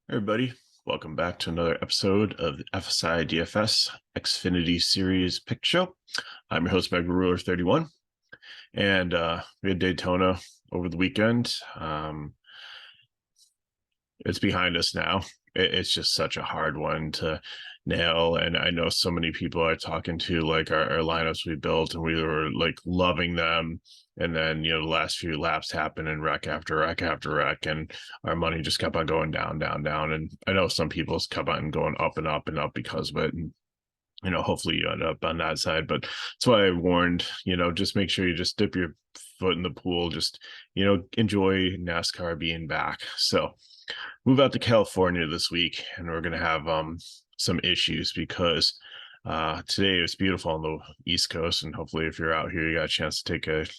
Everybody, welcome back to another episode of the FSi DFS Xfinity Series Pick Show. I'm your host, Mega Ruler 31, and we had Daytona over the weekend. It's behind us now. It's just such a hard one to nail, and I know so many people are talking to like our lineups we built, and we were like loving them, and then the last few laps happened and wreck after wreck after wreck, and our money just kept on going down, down, down. And I know some people's kept on going up and up and up because of it. And hopefully you end up on that side. But that's why I warned, just make sure you just dip your foot in the pool, just enjoy NASCAR being back. So move out to California this week, and we're going to have some issues because today it's beautiful on the East Coast, and hopefully if you're out here, you got a chance to take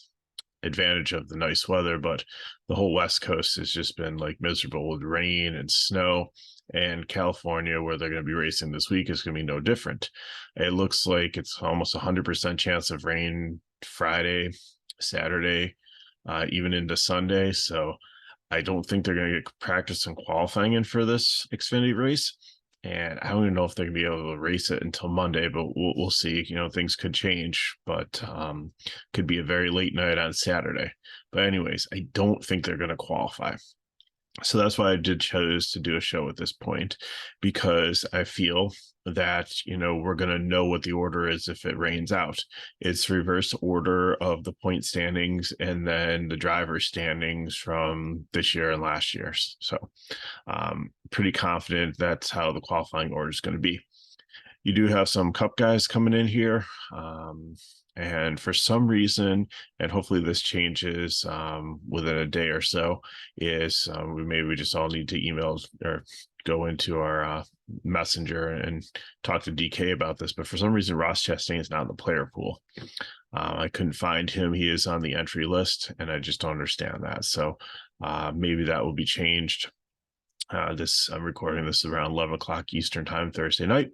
advantage of the nice weather. But the whole West Coast has just been like miserable with rain and snow, and California, where they're going to be racing this week, is going to be no different. It looks like it's almost 100% chance of rain Friday, Saturday, even into Sunday. So I don't think they're going to get practice and qualifying in for this Xfinity race. And I don't even know if they're going to be able to race it until Monday, but we'll see. Things could change, but could be a very late night on Saturday. But anyways, I don't think they're going to qualify. So that's why I did choose to do a show at this point, because I feel that, we're going to know what the order is if it rains out. It's reverse order of the point standings and then the driver standings from this year and last year. So pretty confident that's how the qualifying order is going to be. You do have some cup guys coming in here. And for some reason, and hopefully this changes within a day or so, is we just all need to email or go into our messenger and talk to DK about this. But for some reason, Ross Chastain is not in the player pool. I couldn't find him. He is on the entry list, and I just don't understand that. So maybe that will be changed. I'm recording this around 11 o'clock Eastern time, Thursday night.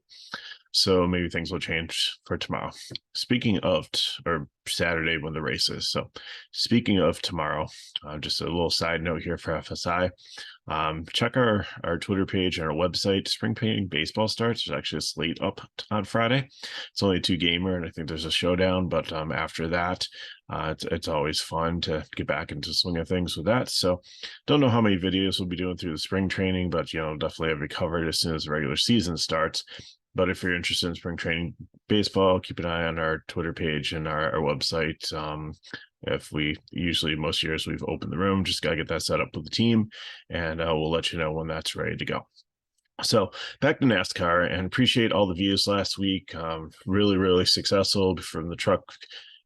So maybe things will change for tomorrow. Speaking of, or Saturday when the race is. So speaking of tomorrow, just a little side note here for FSI. Check our Twitter page and our website. Spring training baseball starts. There's actually a slate up on Friday. It's only a 2-gamer, and I think there's a showdown. But after that, it's always fun to get back into the swing of things with that. So don't know how many videos we'll be doing through the spring training, but definitely have it covered as soon as the regular season starts. But if you're interested in spring training baseball, keep an eye on our Twitter page and our website. Most years we've opened the room, just got to get that set up with the team, and we'll let you know when that's ready to go. So back to NASCAR, and appreciate all the views last week. Really, really successful from the truck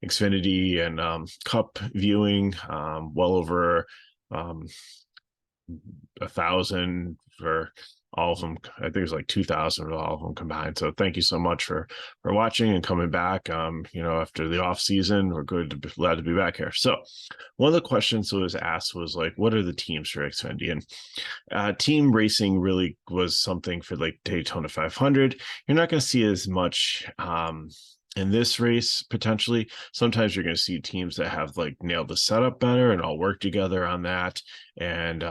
Xfinity and Cup viewing. Well over 1,000 for all of them. I think it was like 2,000 for all of them combined. So thank you so much for watching and coming back. After the off season, we're glad to be back here. So one of the questions that was asked was like, what are the teams for Xfinity? And team racing really was something for like Daytona 500. You're not going to see as much in this race. Potentially sometimes you're going to see teams that have like nailed the setup better and all work together on that and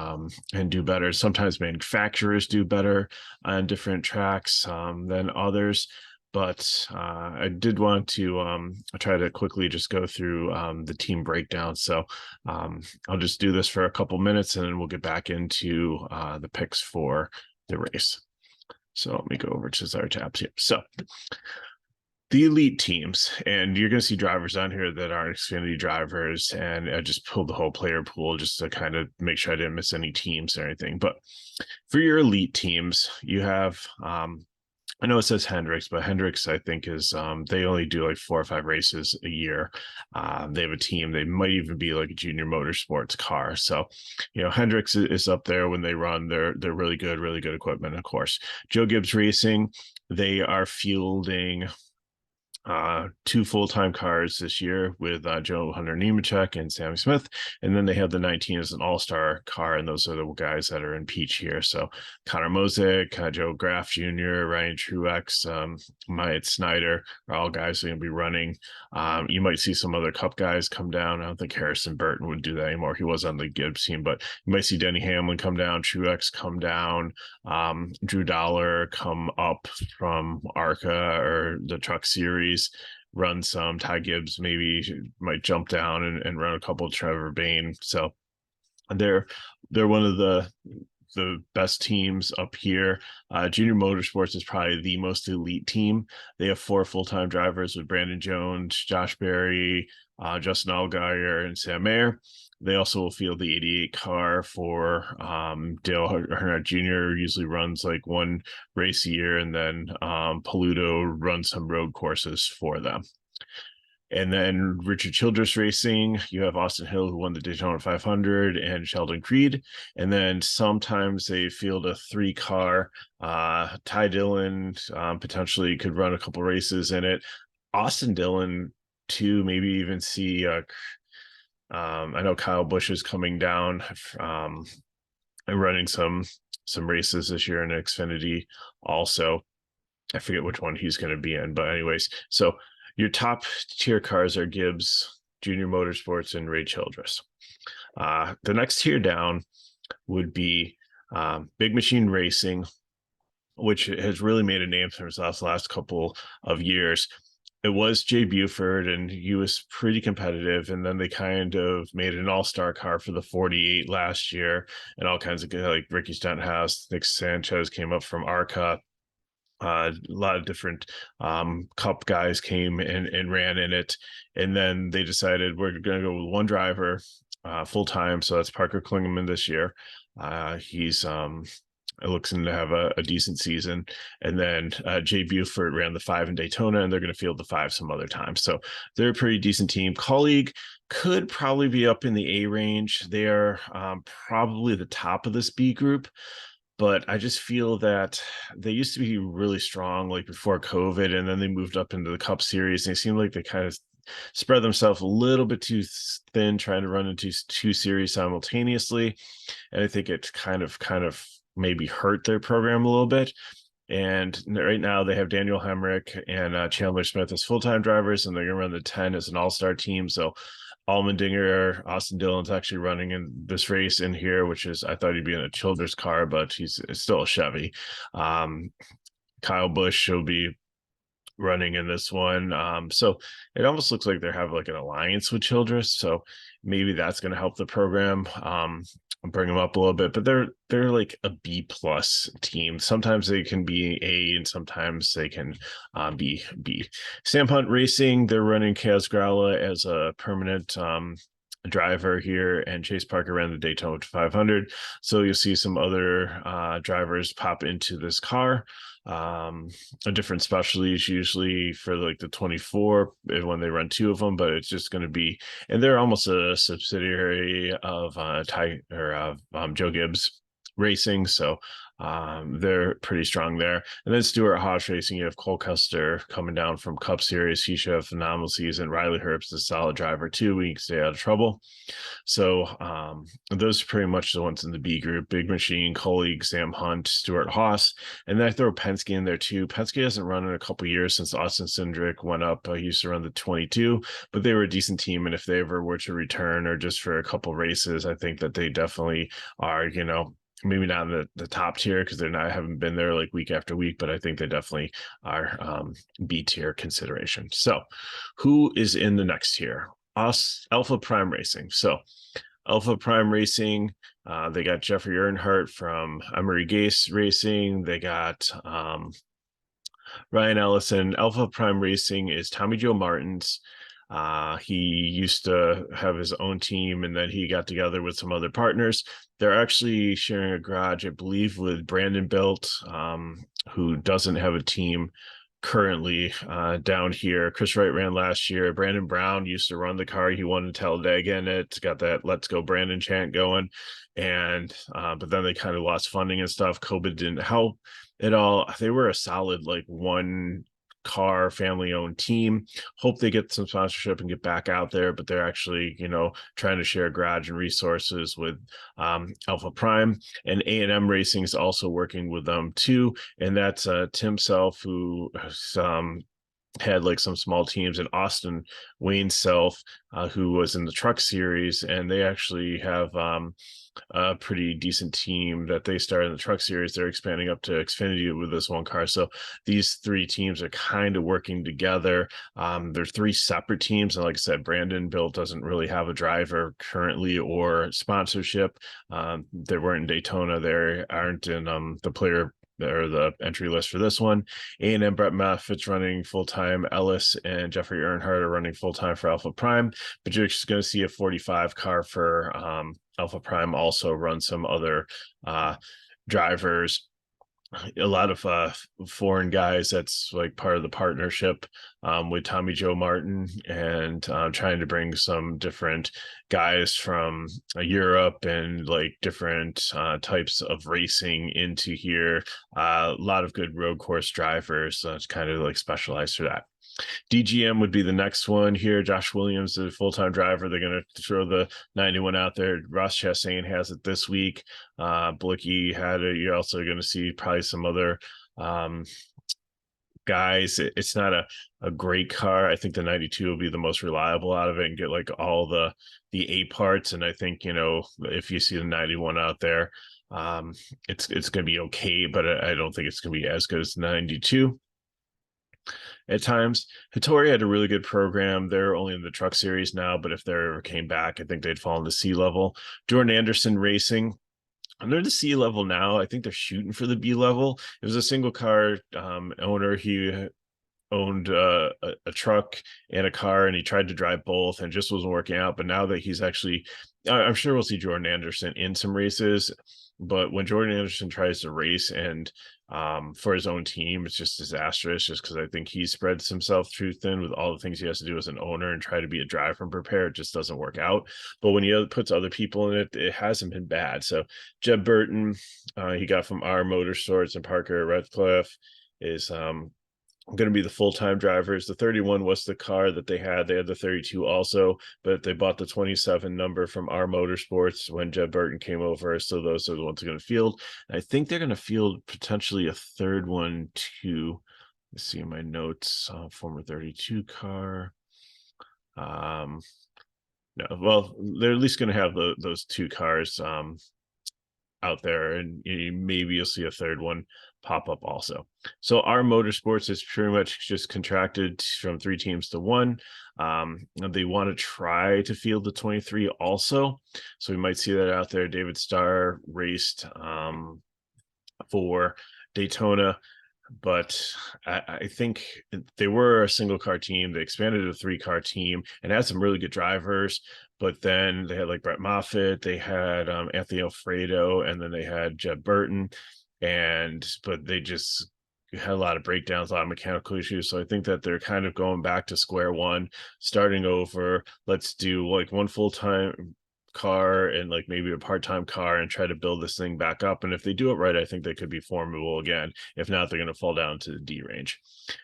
do better. Sometimes manufacturers do better on different tracks than others. But I did want to try to quickly just go through the team breakdown. So I'll just do this for a couple minutes, and then we'll get back into the picks for the race. So let me go over to our tabs here. So the elite teams, and you're going to see drivers on here that aren't Xfinity drivers, and I just pulled the whole player pool just to kind of make sure I didn't miss any teams or anything. But for your elite teams, you have I know it says Hendricks, but Hendricks, I think, is they only do like 4 or 5 races a year. They have a team. They might even be like a junior motorsports car. So, Hendricks is up there when they run. They're really good equipment, of course. Joe Gibbs Racing, they are fielding 2 full-time cars this year with Joe Hunter Nemechek and Sammy Smith, and then they have the 19 as an all-star car, and those are the guys that are in peach here. So Connor Mosick, Joe Graff Jr., Ryan Truex, Myatt Snyder are all guys who are going to be running. You might see some other Cup guys come down. I don't think Harrison Burton would do that anymore. He was on the Gibbs team, but you might see Denny Hamlin come down, Truex come down, Drew Dollar come up from ARCA or the Truck Series, run some. Ty Gibbs maybe might jump down and run a couple. Trevor Bayne. So they're one of the best teams up here. Junior Motorsports is probably the most elite team. They have 4 full-time drivers with Brandon Jones, Josh Berry, Justin Allgaier, and Sam Mayer. They also will field the 88 car for Dale Earnhardt Jr. usually runs like 1 race a year, and then Paludo runs some road courses for them. And then Richard Childress Racing, you have Austin Hill, who won the Daytona 500, and Sheldon Creed. And then sometimes they field a 3-car. Ty Dillon potentially could run a couple races in it. Austin Dillon, too, maybe even see I know Kyle Busch is coming down and running some races this year in Xfinity also. I forget which one he's going to be in, but anyways, so your top tier cars are Gibbs, Junior Motorsports, and Ray Childress. The next tier down would be Big Machine Racing, which has really made a name for himself the last couple of years. It was Jay Buford, and he was pretty competitive. And then they kind of made an all-star car for the 48 last year, and all kinds of like Ricky Stenhouse, Nick Sanchez came up from ARCA. A lot of different Cup guys came and ran in it, and then they decided we're going to go with 1 driver full time. So that's Parker Kligerman this year. He's looks to have a decent season, and then Jay Buford ran the 5 in Daytona, and they're going to field the 5 some other time. So they're a pretty decent team. Colleague could probably be up in the A range. They're probably the top of this B group. But I just feel that they used to be really strong like before COVID, and then they moved up into the Cup Series. And they seem like they kind of spread themselves a little bit too thin, trying to run into 2 series simultaneously. And I think it kind of maybe hurt their program a little bit. And right now they have Daniel Hemrick and Chandler Smith as full-time drivers, and they're going to run the 10 as an all-star team. So Allmendinger, Austin Dillon's actually running in this race in here, which is, I thought he'd be in a Childress car, but he's still a Chevy. Kyle Busch will be running in this one. So it almost looks like they have like an alliance with Childress. So maybe that's going to help the program. Bring them up a little bit, but they're like a B plus team. Sometimes they can be A, and sometimes they can be B. Sam Hunt Racing, they're running Kaz Gralla as a permanent driver here, and Chase Parker ran the Daytona 500. So you'll see some other drivers pop into this car. A different specialties usually for like the 24 when they run 2 of them, but it's just going to be, and they're almost a subsidiary of Joe Gibbs Racing, so they're pretty strong there. And then Stuart Haas Racing, you have Cole Custer coming down from Cup Series. He should have a phenomenal season. Riley Herbst is a solid driver too. We can stay out of trouble. So those are pretty much the ones in the B group. Big Machine, Colleague, Sam Hunt, Stuart Haas. And then I throw Penske in there too. Penske hasn't run in a couple years since Austin Cindric went up. He used to run the 22, but they were a decent team. And if they ever were to return or just for a couple races, I think that they definitely are, maybe not in the top tier because haven't been there like week after week, but I think they definitely are B tier consideration. So who is in the next tier? Alpha Prime Racing. So Alpha Prime Racing, they got Jeffrey Earnhardt from Emery Gase Racing. They got Ryan Ellison. Alpha Prime Racing is Tommy Joe Martin's. He used to have his own team, and then he got together with some other partners. They're actually sharing a garage, I believe, with Brandon Belt, who doesn't have a team currently down here. Chris Wright ran last year. Brandon Brown used to run the car. He won Talladega in it. Got that "Let's Go Brandon" chant going, and but then they kind of lost funding and stuff. COVID didn't help at all. They were a solid like 1 car, family-owned team. Hope they get some sponsorship and get back out there, but they're actually, trying to share garage and resources with Alpha Prime, and A&M Racing is also working with them too. And that's Tim Self, who had like some small teams in Austin, Wayne Self, who was in the truck series, and they actually have a pretty decent team that they started in the truck series. They're expanding up to Xfinity with this one car. So these three teams are kind of working together. They're three separate teams. And like I said, Brandon Bill doesn't really have a driver currently or sponsorship. They weren't in Daytona. They aren't in the player or the entry list for this one. A&M Brett Moffitt's running full-time. Ellis and Jeffrey Earnhardt are running full-time for Alpha Prime, but you're just going to see a 45 car for Alpha Prime also run some other drivers. A lot of foreign guys. That's like part of the partnership with Tommy Joe Martin, and trying to bring some different guys from Europe and like different types of racing into here. A lot of good road course drivers. It's kind of like specialized for that. DGM would be the next one here. Josh Williams, the full-time driver. They're going to throw the 91 out there. Ross Chastain has it this week. Blicky had it. You're also going to see probably some other guys. It's not a great car. I think the 92 will be the most reliable out of it and get like all the A parts. And I think, if you see the 91 out there, it's going to be okay, but I don't think it's going to be as good as the 92. At times, Hattori had a really good program. They're only in the truck series now, but if they ever came back, I think they'd fall into C level. Jordan Anderson Racing, under the C level now. I think they're shooting for the B level. It was a single car owner. He owned a truck and a car, and he tried to drive both and just wasn't working out. But now that he's actually, I'm sure we'll see Jordan Anderson in some races. But when Jordan Anderson tries to race and for his own team, it's just disastrous, just because I think he spreads himself too thin with all the things he has to do as an owner and try to be a driver and prepare. It just doesn't work out. But when he puts other people in it, it hasn't been bad. So Jeb Burton, he got from our Motorsports, and Parker Redcliffe is going to be the full-time drivers. The 31 was the car that they had. They had the 32 also, but they bought the 27 number from our Motorsports when Jeb Burton came over. So those are the ones they're going to field. And I think they're going to field potentially a third one too. Let's see in my notes. Former 32 car. No, well, they're at least going to have those two cars out there, and maybe you'll see a third one pop up also. So our Motorsports is pretty much just contracted from 3 teams to 1. They want to try to field the 23 also, so we might see that out there. David Starr raced for Daytona, but I think they were a single car team. They expanded to a 3-car team and had some really good drivers. But then they had like Brett Moffitt, they had Anthony Alfredo, and then they had Jeb Burton. But they just had a lot of breakdowns, a lot of mechanical issues. So I think that they're kind of going back to square one, starting over. Let's do like one full-time car and like maybe a part-time car and try to build this thing back up. And if they do it right, I think they could be formidable again. If not, they're going to fall down to the D range.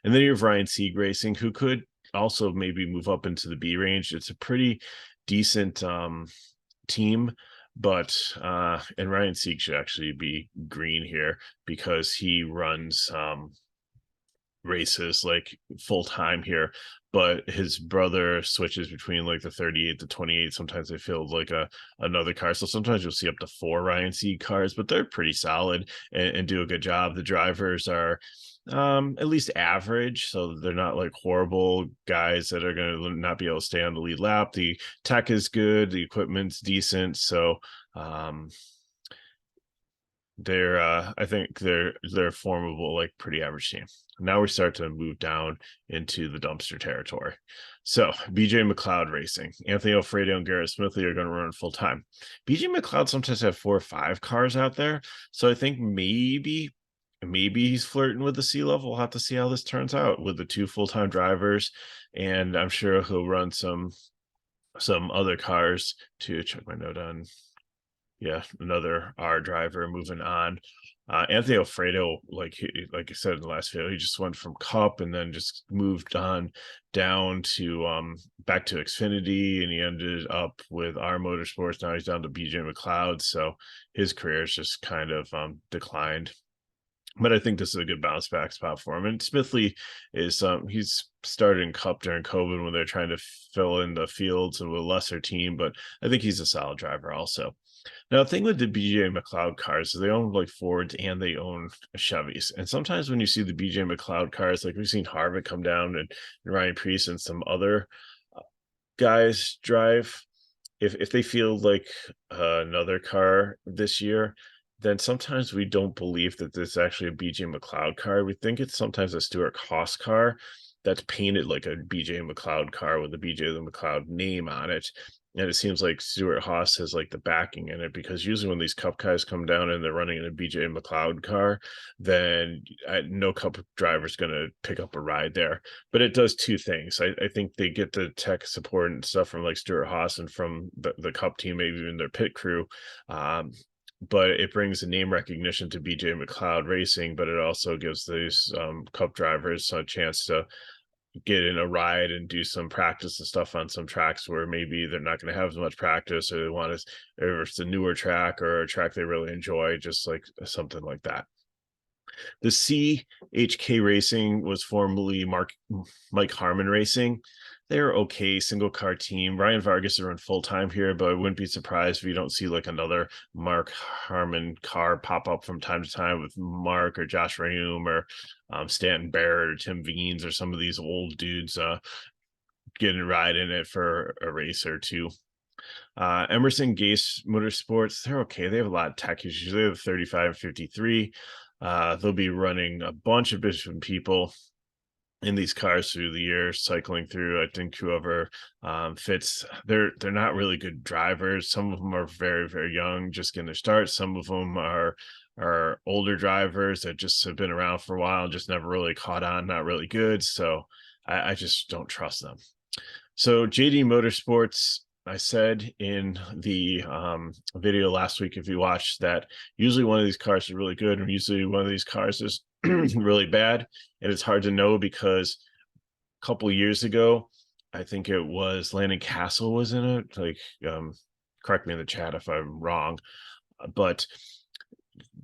And then you have Ryan Sieg Racing, who could also maybe move up into the B range. It's a pretty decent team, but and Ryan Sieg should actually be green here because he runs races like full time here, but his brother switches between like the 38 to 28. Sometimes they feel like another car, so sometimes you'll see up to 4 Ryan Sieg cars, but they're pretty solid and do a good job. The drivers are at least average, so they're not like horrible guys that are going to not be able to stay on the lead lap. The tech is good, the equipment's decent, so I think they're formidable, like pretty average team. Now we start to move down into the dumpster territory. So BJ McLeod Racing, Anthony Alfredo and Garrett Smithley are going to run full time. BJ McLeod sometimes have 4 or 5 cars out there, so I think maybe he's flirting with the C level. We'll have to see how this turns out with the 2 full-time drivers, and I'm sure he'll run some other cars to check my note on yeah, another R driver moving on. Anthony Alfredo, like I said in the last video, he just went from Cup and then just moved on down to back to Xfinity, and he ended up with R Motorsports. Now he's down to BJ McLeod, so his career has just kind of declined. But I think this is a good bounce back spot for him. And Smithley is he's started in Cup during COVID when they're trying to fill in the fields and with a lesser team, but I think he's a solid driver also. Now, the thing with the BJ McLeod cars is they own like Fords and they own Chevys. And sometimes when you see the BJ McLeod cars, like we've seen Harvick come down and Ryan Preece and some other guys drive, if they feel like another car this year, then sometimes we don't believe that this is actually a BJ McLeod car. We think it's sometimes a Stuart Haas car that's painted like a BJ McLeod car with the BJ McLeod name on it. And it seems like Stuart Haas has like the backing in it, because usually when these Cup guys come down and they're running in a BJ McLeod car, then no Cup driver is going to pick up a ride there. But it does two things. I think they get the tech support and stuff from like Stuart Haas and from the Cup team, maybe even their pit crew. But it brings a name recognition to BJ McLeod Racing, but it also gives these Cup drivers a chance to get in a ride and do some practice and stuff on some tracks where maybe they're not going to have as much practice, or they want to, or it's a newer track or a track they really enjoy, just like something like that. The CHK Racing was formerly Mike Harmon Racing. They're okay single car team. Ryan Vargas is run full time here, but I wouldn't be surprised if you don't see like another Mark Harmon car pop up from time to time with Mark or Josh Reaume or Stanton Barrett or Tim Veens or some of these old dudes getting a ride in it for a race or two. Emerson Gase Motorsports, they're okay. They have a lot of tech issues. They have 35 and 53. They'll be running a bunch of different people in these cars through the year, cycling through. I think whoever fits, they're not really good drivers. Some of them are very, very young, just getting their start. Some of them are older drivers that just have been around for a while and just never really caught on, not really good. So I just don't trust them. So JD Motorsports, I said in the video last week, if you watched, that usually one of these cars is really good and usually one of these cars is really bad. And it's hard to know because a couple years ago, I think it was Landon Castle was in it. Like, correct me in the chat if I'm wrong, but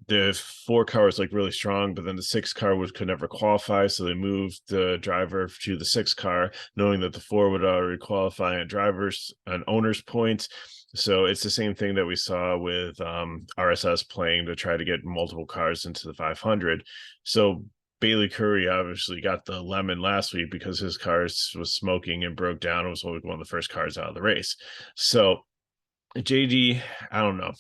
the 4 car was like really strong, but then the 6 car could never qualify, so they moved the driver to the 6 car, knowing that the 4 would already qualify on drivers and owners points. So it's the same thing that we saw with RSS playing to try to get multiple cars into the 500. So Bailey Curry obviously got the lemon last week because his car was smoking and broke down. It was one of the first cars out of the race. So JD, I don't know.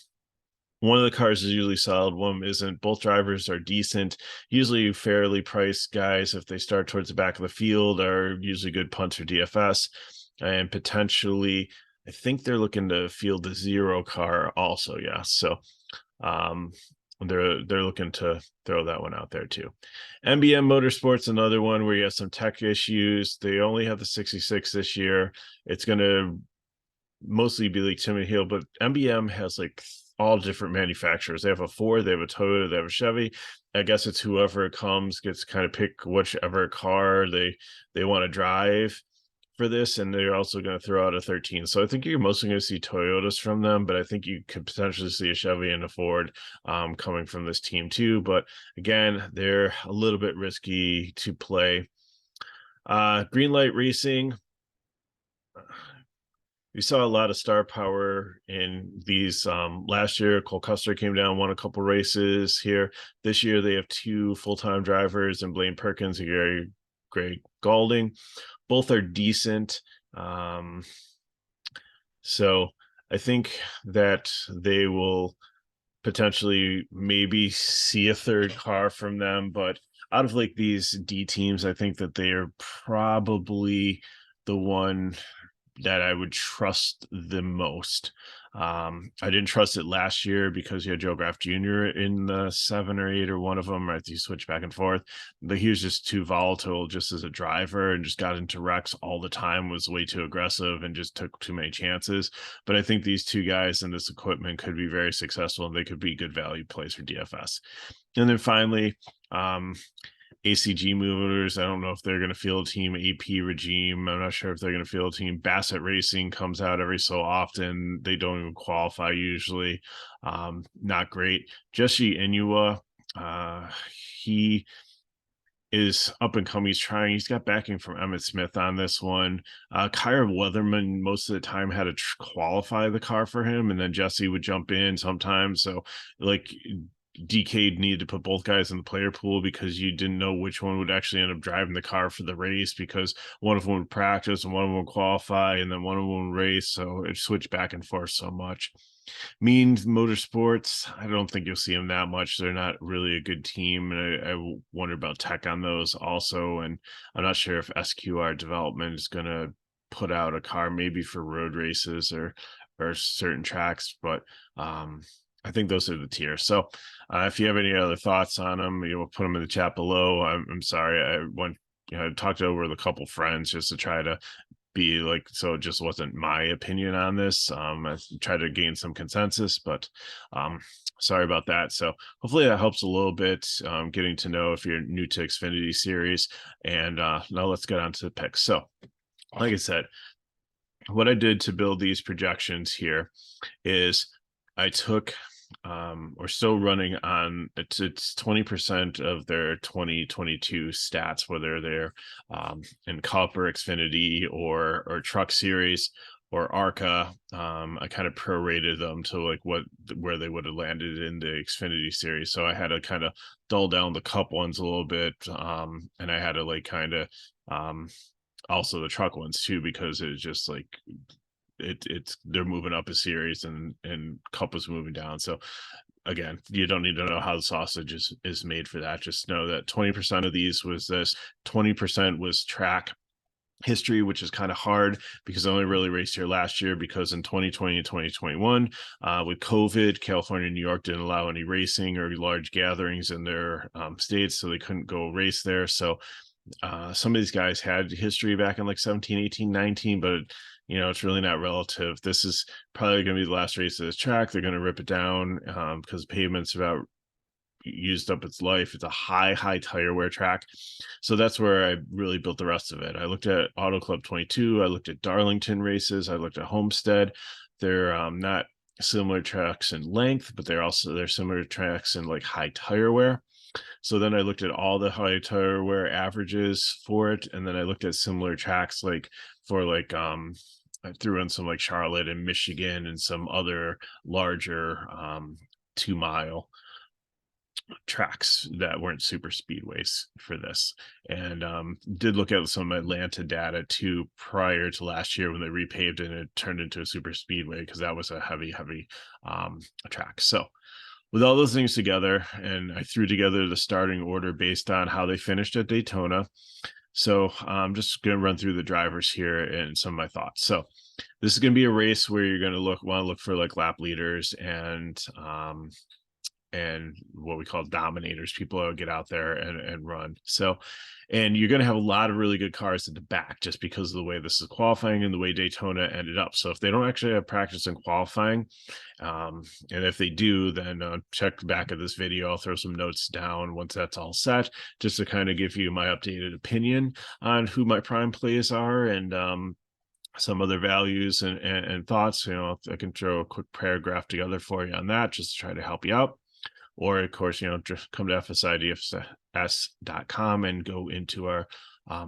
One of the cars is usually solid, one isn't. Both drivers are decent, usually fairly priced guys. If they start towards the back of the field, are usually good punts for DFS, and potentially, I think they're looking to field the 0 car also. Yeah, so they're looking to throw that one out there too. MBM Motorsports, another one where you have some tech issues. They only have the 66 this year. It's going to mostly be like Timothy Hill, but MBM has like all different manufacturers. They have a Ford, they have a Toyota, they have a Chevy. I guess it's whoever comes gets to kind of pick whichever car they want to drive for this, and they're also going to throw out a 13. So I think you're mostly going to see Toyotas from them, but I think you could potentially see a Chevy and a Ford coming from this team too. But again, they're a little bit risky to play. Greenlight Racing, we saw a lot of star power in these last year. Cole Custer came down, won a couple races here. This year they have 2 full-time drivers, and Blaine Perkins and Greg Galding. Both are decent. So I think that they will potentially maybe see a 3rd car from them, but out of like these D teams, I think that they are probably the one that I would trust the most. I didn't trust it last year because you had Joe Graff Jr. in the 7 or 8 or one of them, right? You switch back and forth, but he was just too volatile just as a driver and just got into wrecks all the time, was way too aggressive and just took too many chances. But I think these two guys and this equipment could be very successful and they could be good value plays for DFS. And then finally, ACG movers. I don't know if they're going to field a team. AP regime. I'm not sure if they're going to field a team. Bassett Racing comes out every so often. They don't even qualify usually. Not great. Jesse Inua. He is up and coming. He's got backing from Emmett Smith on this one. Kyra Weatherman most of the time had to qualify the car for him, and then Jesse would jump in sometimes. So like DK needed to put both guys in the player pool because you didn't know which one would actually end up driving the car for the race, because one of them would practice and one of them would qualify and then one of them would race. So it switched back and forth so much. Mean Motorsports, I don't think you'll see them that much. They're not really a good team. And I wonder about tech on those also. And I'm not sure if SQR development is going to put out a car maybe for road races or certain tracks, but I think those are the tiers. So if you have any other thoughts on them, we'll put them in the chat below. I'm sorry. I talked over with a couple friends just to try to be like, so it just wasn't my opinion on this. I tried to gain some consensus, but sorry about that. So hopefully that helps a little bit, getting to know if you're new to Xfinity Series. And now let's get on to the picks. So like I said, what I did to build these projections here is I took we're still running on it's 20% of their 2022 stats, whether they're in Cup or Xfinity or Truck Series or ARCA. I kind of prorated them to like where they would have landed in the Xfinity Series. So I had to kind of dull down the Cup ones a little bit, and I had to like kind of also the truck ones too, because it's just like they're moving up a series and Cup is moving down. So again, you don't need to know how the sausage is made for that. Just know that 20% of these was this, 20% was track history, which is kind of hard because I only really raced here last year, because in 2020 and 2021 with COVID, California and New York didn't allow any racing or large gatherings in their states, so they couldn't go race there. So some of these guys had history back in like 17, 18, 19, but it's really not relative. This is probably going to be the last race of this track. They're going to rip it down because pavement's about used up its life. It's a high tire wear track. So that's where I really built the rest of it. I looked at Auto Club 22. I looked at Darlington races. I looked at Homestead. They're not similar tracks in length, but they're similar tracks in like high tire wear. So then I looked at all the high tire wear averages for it, and then I looked at similar tracks like for like I threw in some like Charlotte and Michigan and some other larger 2-mile tracks that weren't super speedways for this, and did look at some Atlanta data too prior to last year when they repaved it and it turned into a super speedway, because that was a heavy track. So with all those things together, and I threw together the starting order based on how they finished at Daytona. So I'm just going to run through the drivers here and some of my thoughts. So this is going to be a race where you're going to want to look for like lap leaders and what we call dominators, people who get out there and run. So, and you're going to have a lot of really good cars at the back just because of the way this is qualifying and the way Daytona ended up. So if they don't actually have practice in qualifying, and if they do, then check the back of this video. I'll throw some notes down once that's all set, just to kind of give you my updated opinion on who my prime plays are and some other values and thoughts. I can throw a quick paragraph together for you on that just to try to help you out. Or, of course, just come to FSi DFS.com and go into our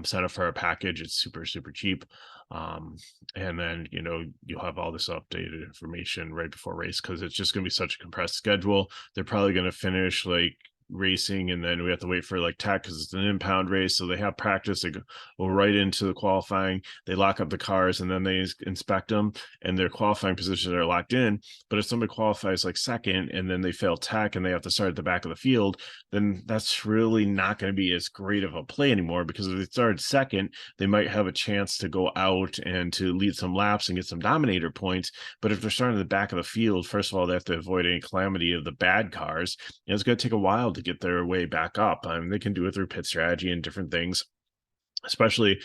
sign up for our package. It's super cheap. And then, you'll have all this updated information right before race, because it's just going to be such a compressed schedule. They're probably going to finish like racing, and then we have to wait for like tech because it's an impound race. So they have practice. They go right into the qualifying. They lock up the cars and then they inspect them, and their qualifying positions are locked in. But if somebody qualifies like second and then they fail tech and they have to start at the back of the field, then that's really not going to be as great of a play anymore, because if they started second, they might have a chance to go out and to lead some laps and get some dominator points. But if they're starting at the back of the field, first of all, they have to avoid any calamity of the bad cars. And it's going to take a while to get their way back up. I mean, they can do it through pit strategy and different things. Especially,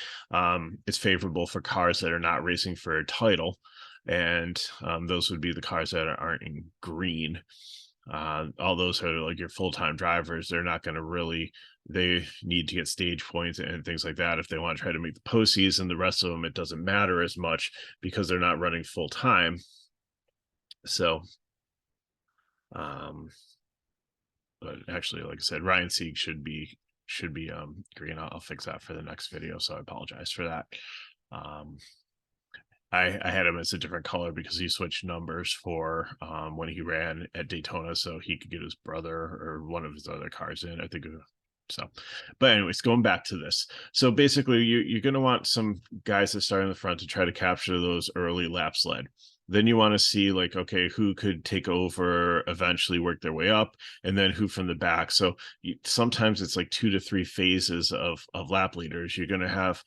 it's favorable for cars that are not racing for a title. And those would be the cars that aren't in green. All those are like your full-time drivers. They're not going to really, they need to get stage points and things like that if they want to try to make the postseason. The rest of them, it doesn't matter as much because they're not running full-time. So, but actually, like I said, Ryan Sieg should be green. I'll fix that for the next video, so I apologize for that. I had him as a different color because he switched numbers for when he ran at Daytona, so he could get his brother or one of his other cars in, I think. So, but anyways, going back to this. So basically, you're going to want some guys that start in the front to try to capture those early laps led. Then you want to see like, okay, who could take over, eventually work their way up, and then who from the back. So sometimes it's like 2 to 3 phases of lap leaders. You're going to have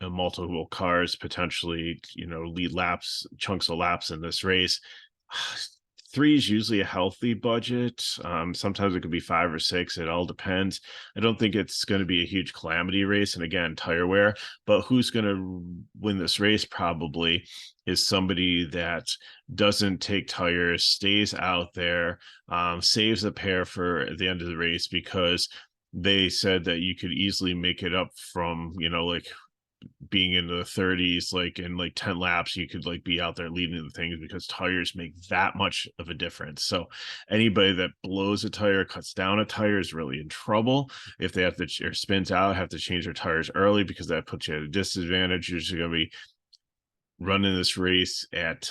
multiple cars potentially, lead laps, chunks of laps in this race. 3 is usually a healthy budget. Sometimes it could be 5 or 6. It all depends. I don't think it's going to be a huge calamity race. And again, tire wear, but who's going to win this race probably is somebody that doesn't take tires, stays out there, saves a pair for the end of the race, because they said that you could easily make it up from, like being in the 30s, like in like 10 laps, you could like be out there leading the things, because tires make that much of a difference. So anybody that blows a tire, cuts down a tire, is really in trouble. If they have to, or spins out, have to change their tires early, because that puts you at a disadvantage. You're just going to be running this race at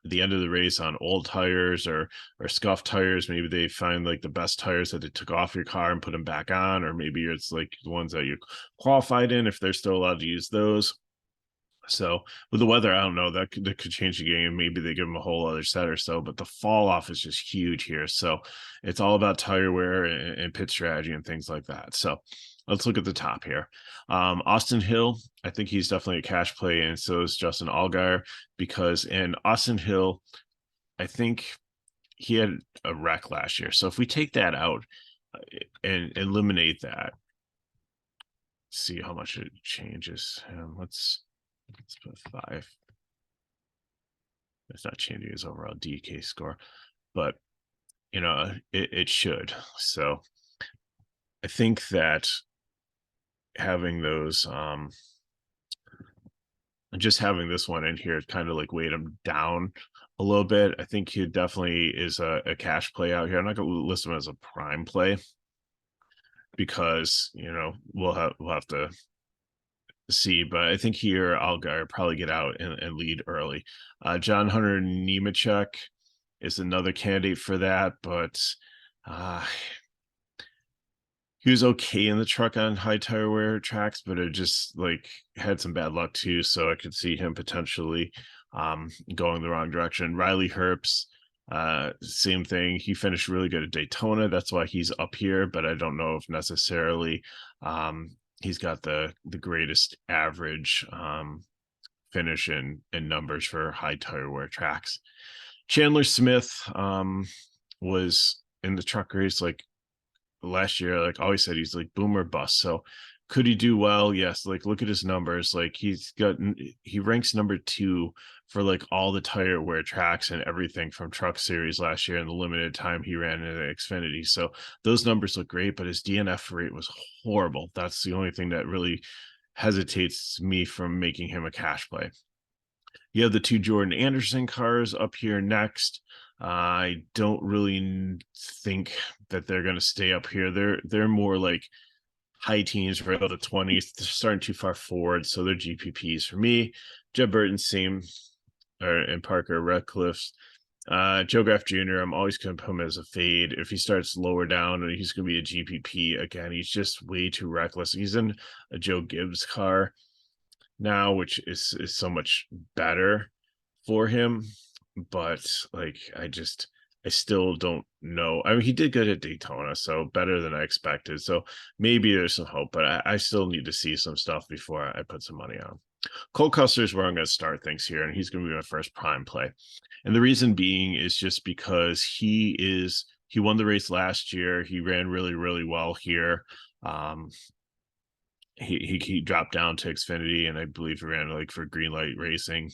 the end of the race on old tires or scuffed tires. Maybe they find like the best tires that they took off your car and put them back on, or maybe it's like the ones that you qualified in, if they're still allowed to use those. So with the weather, I don't know, that could change the game. Maybe they give them a whole other set or so, but the fall off is just huge here. So it's all about tire wear and pit strategy and things like that. So let's look at the top here. Austin Hill, I think he's definitely a cash play, and so is Justin Allgaier, because in Austin Hill, I think he had a wreck last year. So if we take that out and eliminate that, see how much it changes. Let's put 5. It's not changing his overall DK score, but it should. So I think that having those just having this one in here kind of like weighed him down a little bit. I think he definitely is a cash play out here. I'm not going to list him as a prime play, because we'll have to see, but I think here Allgaier probably get out and lead early. John Hunter Nemechek is another candidate for that, but he was okay in the truck on high tire wear tracks, but it just like had some bad luck too. So I could see him potentially going the wrong direction. Riley Herbst, same thing. He finished really good at Daytona. That's why he's up here, but I don't know if necessarily he's got the greatest average finish in numbers for high tire wear tracks. Chandler Smith was in the truck race like last year, like always said, he's like boom or bust. So could he do well? Yes. Like look at his numbers. Like he ranks number 2 for like all the tire wear tracks and everything from Truck Series last year in the limited time he ran in Xfinity. So those numbers look great, but his DNF rate was horrible. That's the only thing that really hesitates me from making him a cash play. You have the 2 Jordan Anderson cars up here next. I don't really think that they're going to stay up here. They're more like high teens, right about the 20s. They're starting too far forward, so they're GPPs for me. Jeb Burton, same, and Parker Redcliffe. Joe Graff Jr., I'm always going to put him as a fade. If he starts lower down, he's going to be a GPP again. He's just way too reckless. He's in a Joe Gibbs car now, which is so much better for him. But like, I still don't know. I mean, he did good at Daytona, so better than I expected. So maybe there's some hope, but I still need to see some stuff before I put some money on. Cole Custer is where I'm going to start things here, and he's going to be my first prime play. And the reason being is just because he won the race last year. He ran really, really well here. He dropped down to Xfinity, and I believe he ran like for Greenlight Racing.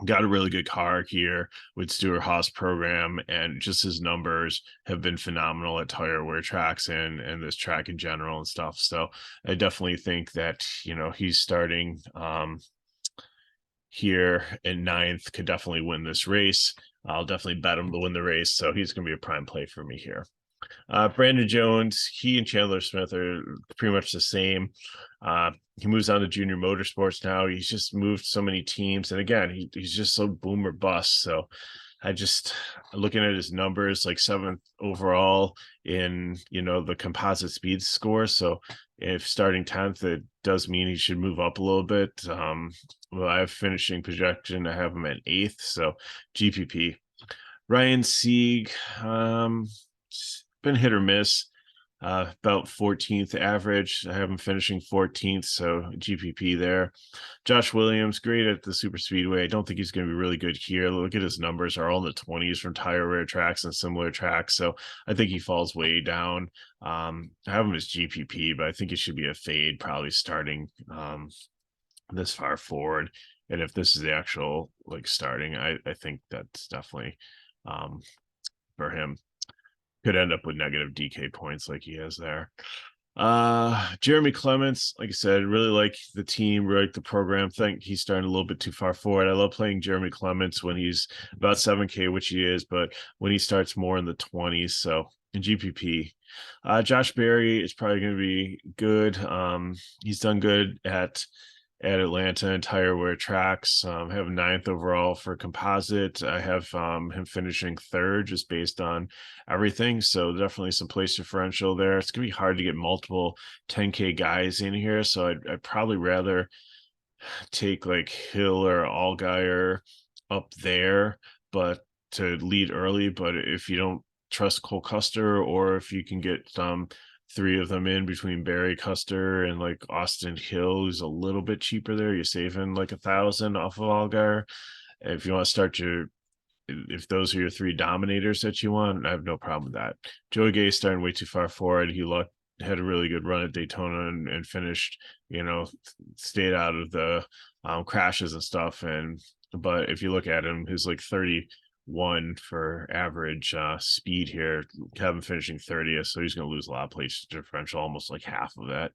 Got a really good car here with Stuart Haas program, and just his numbers have been phenomenal at tire wear tracks and this track in general and stuff. So I definitely think that, he's starting here in ninth, could definitely win this race. I'll definitely bet him to win the race. So he's going to be a prime play for me here. Brandon Jones, he and Chandler Smith are pretty much the same. He moves on to junior motorsports now. He's just moved so many teams. And again, he's just so boom or bust. So looking at his numbers, like 7th overall in, the composite speed score. So if starting 10th, it does mean he should move up a little bit. Well, I have finishing projection. I have him at 8th. So GPP. Ryan Sieg, been hit or miss, about 14th average. I have him finishing 14th, so GPP there. Josh Williams, great at the super speedway. I don't think he's going to be really good here. Look at his numbers, are all in the 20s from tire wear tracks and similar tracks, so I think he falls way down. I have him as GPP, but I think it should be a fade, probably starting this far forward. And if this is the actual starting, I think that's definitely for him. Could end up with negative DK points like he has there. Jeremy Clements, like I said, really like the team, really like the program. Think he's starting a little bit too far forward. I love playing Jeremy Clements when he's about 7K, which he is, but when he starts more in the 20s. So in GPP. Josh Berry is probably going to be good. He's done good at Atlanta and tire wear tracks. I have 9th overall for composite. I have him finishing 3rd just based on everything. So definitely some place differential there. It's gonna be hard to get multiple 10K guys in here. So I'd probably rather take like Hill or Allgaier up there, but to lead early. But if you don't trust Cole Custer, or if you can get 3 of them in between Barry Custer and like Austin Hill, who's a little bit cheaper there, you're saving like 1,000 off of Allgaier. If you want to start if those are your 3 dominators that you want, I have no problem with that. Joey Gay starting way too far forward. He had a really good run at Daytona and finished, stayed out of the crashes and stuff. But if you look at him, he's like 31 for average speed here. Kevin finishing 30th, so he's going to lose a lot of place differential, almost like half of that.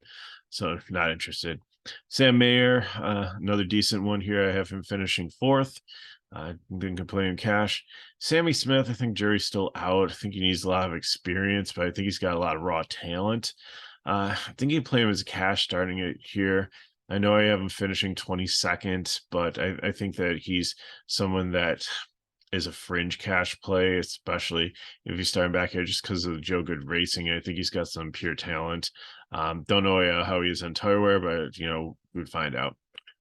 So not interested. Sam Mayer, another decent one here. I have him finishing 4th. Didn't complain in cash. Sammy Smith, I think jury's still out. I think he needs a lot of experience, but I think he's got a lot of raw talent. I think you play him as a cash starting it here. I know I have him finishing 22nd, but I think that he's someone that is a fringe cash play, especially if he's starting back here just because of Joe Good Racing. I think he's got some pure talent. Don't know how he is on tire wear, but we'd find out.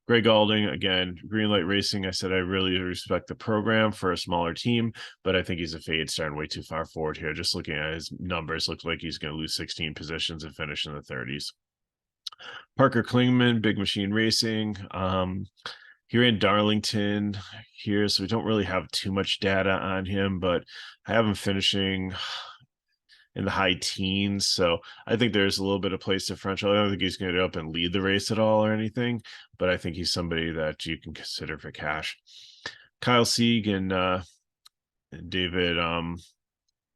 Greg Alding, again, Greenlight Racing. I said I really respect the program for a smaller team, but I think he's a fade starting way too far forward here. Just looking at his numbers, looks like he's going to lose 16 positions and finish in the 30s. Parker Klingman, Big Machine Racing. He ran Darlington here, so we don't really have too much data on him, but I have him finishing in the high teens. So I think there's a little bit of place differential. I don't think he's going to go up and lead the race at all or anything, but I think he's somebody that you can consider for cash. Kyle Sieg and David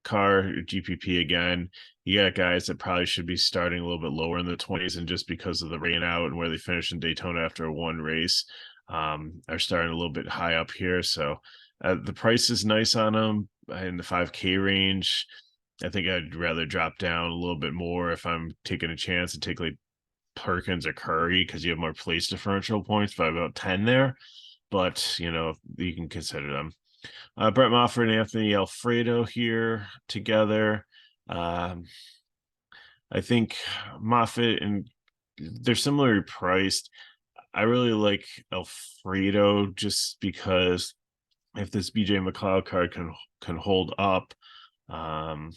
Carr, GPP again. You got guys that probably should be starting a little bit lower in the 20s, and just because of the rain out and where they finished in Daytona after one race, are starting a little bit high up here. So the price is nice on them in the 5K range. I think I'd rather drop down a little bit more if I'm taking a chance and take like Perkins or Curry, because you have more place differential points by about 10 there. But you can consider them. Brett Moffat and Anthony Alfredo here together. Um, I think Moffat and they're similarly priced. I really like Alfredo just because if this BJ McLeod card can hold up, um,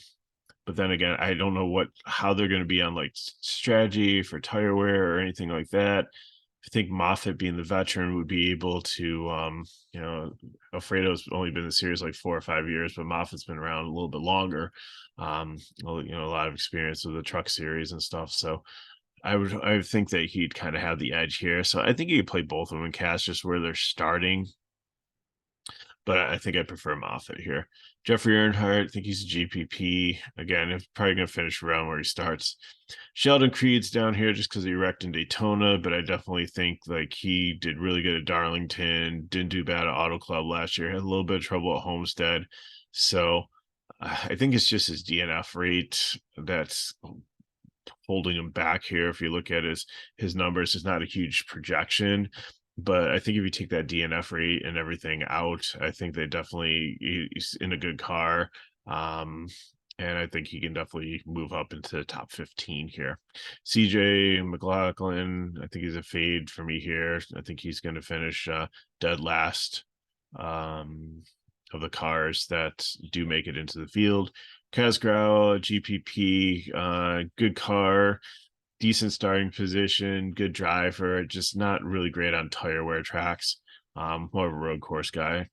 but then again, I don't know how they're going to be on like strategy for tire wear or anything like that. I think Moffitt being the veteran would be able to, Alfredo's only been in the series like 4 or 5 years, but Moffitt's been around a little bit longer. A lot of experience with the truck series and stuff. So I would think that he'd kind of have the edge here. So I think he could play both of them in cash, just where they're starting. But I think I prefer Moffitt here. Jeffrey Earnhardt, I think he's a GPP. Again, he's probably going to finish around where he starts. Sheldon Creed's down here just because he wrecked in Daytona, but I definitely think like he did really good at Darlington, didn't do bad at Auto Club last year, had a little bit of trouble at Homestead. So I think it's just his DNF rate that's holding him back here. If you look at his numbers, it's not a huge projection. But I think if you take that DNF rate and everything out, I think he's in a good car. And I think he can definitely move up into the top 15 here. CJ McLaughlin, I think he's a fade for me here. I think he's going to finish dead last of the cars that do make it into the field. Kaz Grau, GPP, good car, decent starting position, good driver, just not really great on tire wear tracks. More of a road course guy.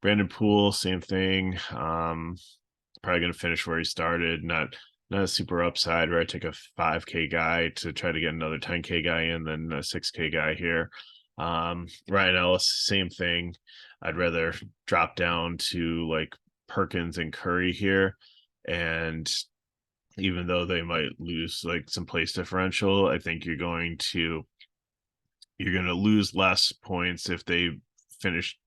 Brandon Poole, same thing. Probably going to finish where he started. Not a super upside where I take a 5K guy to try to get another 10K guy in, then a 6K guy here. Ryan Ellis, same thing. I'd rather drop down to like Perkins and Curry here. And even though they might lose like some place differential, I think you're going to lose less points if they finish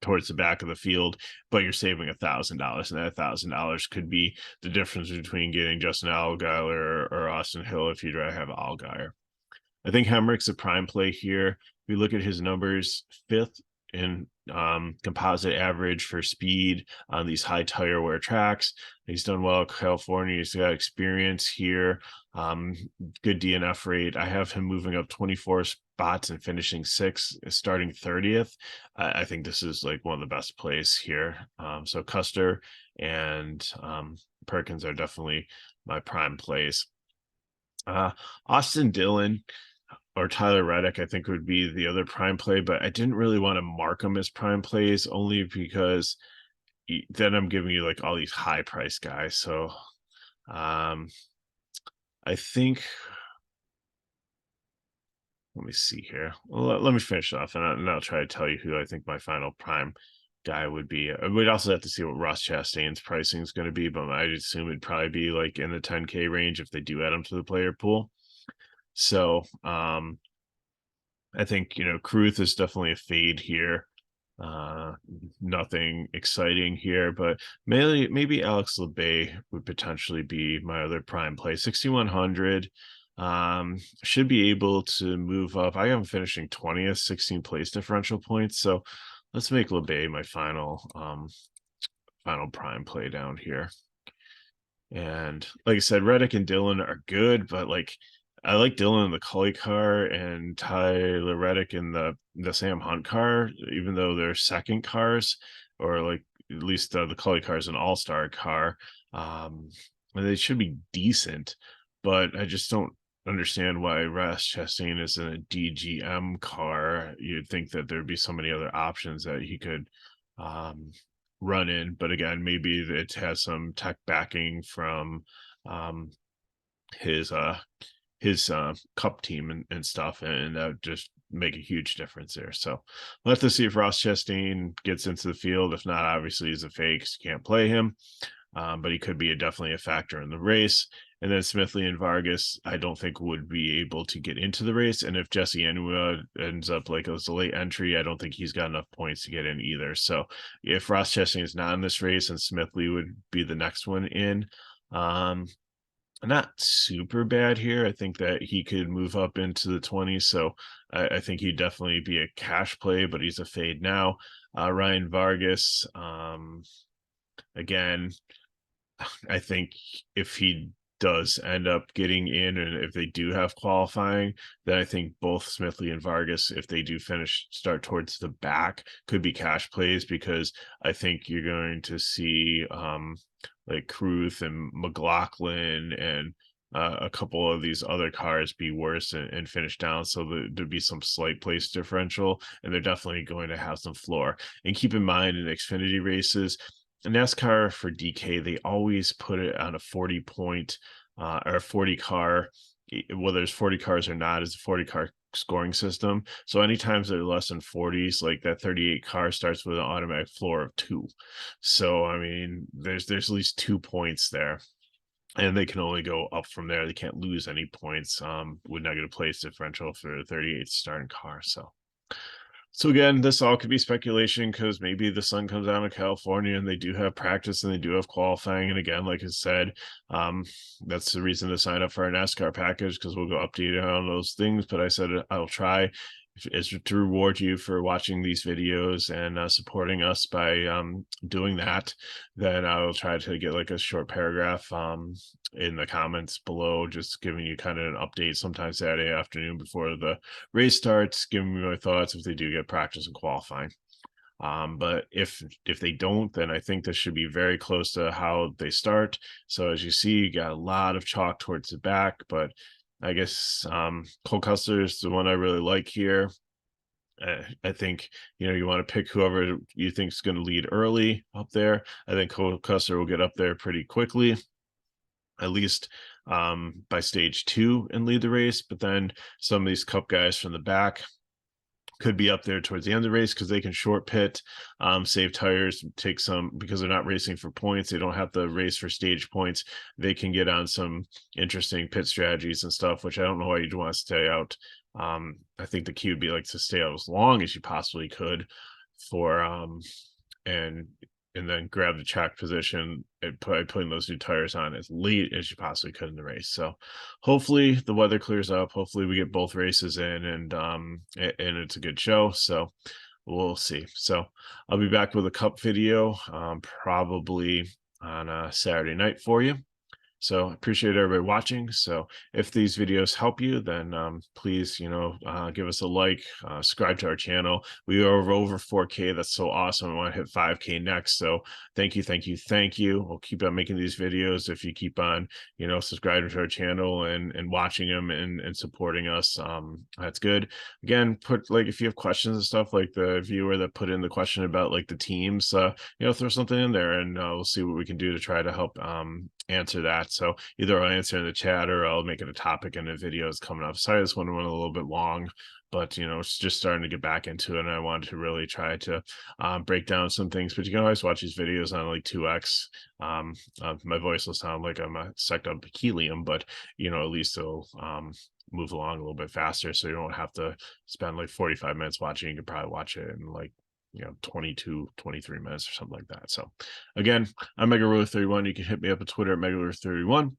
towards the back of the field, but you're saving $1,000, and that $1,000 could be the difference between getting Justin Allgaier or Austin Hill if you'd rather have Allgaier. I think Hemrick's a prime play here. If we look at his numbers, fifth in composite average for speed on these high tire wear tracks. He's done well at California. He's got experience here. Good DNF rate. I have him moving up 24 spots and finishing sixth, starting 30th. I think this is like one of the best plays here. So Custer and Perkins are definitely my prime plays. Austin Dillon or Tyler Reddick, I think would be the other prime play, but I didn't really want to mark them as prime plays only because then I'm giving you like all these high price guys. So I think, let me see here. Well, let me finish off and I'll try to tell you who I think my final prime guy would be. We'd also have to see what Ross Chastain's pricing is going to be, but I'd assume it'd probably be like in the 10K range if they do add him to the player pool. So I think, Kruth is definitely a fade here. Nothing exciting here, but maybe Alex LeBay would potentially be my other prime play. 6,100. Should be able to move up. I am finishing 20th, 16 place differential points. So let's make LeBay my final prime play down here. And like I said, Reddick and Dillon are good, but like I like Dillon in the Cully car and Tyler Reddick in the Sam Hunt car, even though they're second cars, or like at least the Cully car is an all-star car. And they should be decent, but I just don't understand why Ross Chastain is in a DGM car. You'd think that there'd be so many other options that he could run in, but again, maybe it has some tech backing from his cup team and stuff, and that would just make a huge difference there. So we'll have to see if Ross Chastain gets into the field. If not, obviously he's a fake, so you can't play him, but he could be definitely a factor in the race. And then Smithley and Vargas, I don't think would be able to get into the race. And if Jesse Anua ends up like as a late entry, I don't think he's got enough points to get in either. So if Ross Chastain is not in this race, and Smithley would be the next one in, not super bad here. I think that he could move up into the 20s. So I think he'd definitely be a cash play, but he's a fade now. Ryan Vargas, again, I think if he does end up getting in, and if they do have qualifying, then I think both Smithley and Vargas, if they do start towards the back, could be cash plays, because I think you're going to see like Kruth and McLaughlin and a couple of these other cars be worse and finish down. So there'd be some slight place differential, and they're definitely going to have some floor. And keep in mind, in Xfinity races, NASCAR for DK, they always put it on a 40 point or a 40 car, whether there's 40 cars or not, is a 40 car scoring system. So anytime they're less than 40s, like that 38 car starts with an automatic floor of 2. So I mean, there's at least 2 points there, and they can only go up from there. They can't lose any points with negative place differential for a 38 starting car. So again, this all could be speculation, because maybe the sun comes down in California and they do have practice and they do have qualifying. And again, like I said, that's the reason to sign up for our NASCAR package, because we'll go update on those things. But I said I'll try is to reward you for watching these videos and supporting us by doing that. Then I'll try to get like a short paragraph in the comments below, just giving you kind of an update sometime Saturday afternoon before the race starts, giving me my thoughts if they do get practice and qualifying. But if they don't, then I think this should be very close to how they start. So as you see, you got a lot of chalk towards the back, but I guess Cole Custer is the one I really like here. I think, you want to pick whoever you think is going to lead early up there. I think Cole Custer will get up there pretty quickly, at least by stage 2, and lead the race. But then some of these cup guys from the back could be up there towards the end of the race, because they can short pit, save tires, take some, because they're not racing for points. They don't have to race for stage points. They can get on some interesting pit strategies and stuff, which I don't know why you'd want to stay out. I think the key would be like to stay out as long as you possibly could for and then grab the track position and putting those new tires on as late as you possibly could in the race. So hopefully the weather clears up. Hopefully we get both races in, and it's a good show. So we'll see. So I'll be back with a cup video probably on a Saturday night for you. So I appreciate everybody watching. So if these videos help you, then please, give us a like, subscribe to our channel. We are over 4K. That's so awesome. I want to hit 5K next. So thank you, thank you, thank you. We'll keep on making these videos if you keep on, subscribing to our channel and watching them and supporting us. That's good. Again, if you have questions and stuff, like the viewer that put in the question about like the teams, throw something in there, and we'll see what we can do to try to help answer that. So either I'll answer in the chat or I'll make it a topic in the videos coming up. Sorry, this one went a little bit long, but it's just starting to get back into it, and I wanted to really try to break down some things. But you can always watch these videos on like 2x. My voice will sound like I'm sucked up helium, but at least it'll move along a little bit faster, so you don't have to spend like 45 minutes watching. You could probably watch it in like 22, 23 minutes or something like that. So again, I'm Mega Ruler 31. You can hit me up on Twitter at Mega Ruler 31.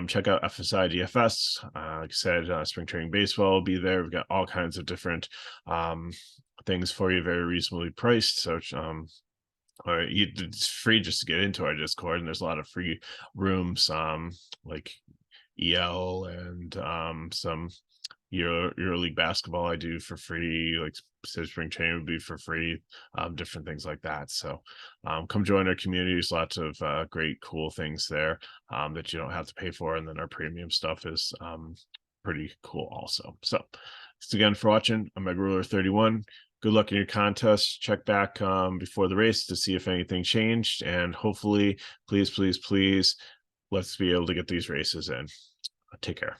Check out FSi DFS. Like I said, spring training baseball will be there. We've got all kinds of different things for you, very reasonably priced. So it's free just to get into our Discord, and there's a lot of free rooms like EL and some EuroLeague basketball I do for free, like spring training would be for free, different things like that. So come join our community. There's lots of great, cool things there that you don't have to pay for. And then our premium stuff is pretty cool also. So thanks again for watching. I'm Mega Ruler 31. Good luck in your contest. Check back before the race to see if anything changed. And hopefully, please, please, please, let's be able to get these races in. Take care.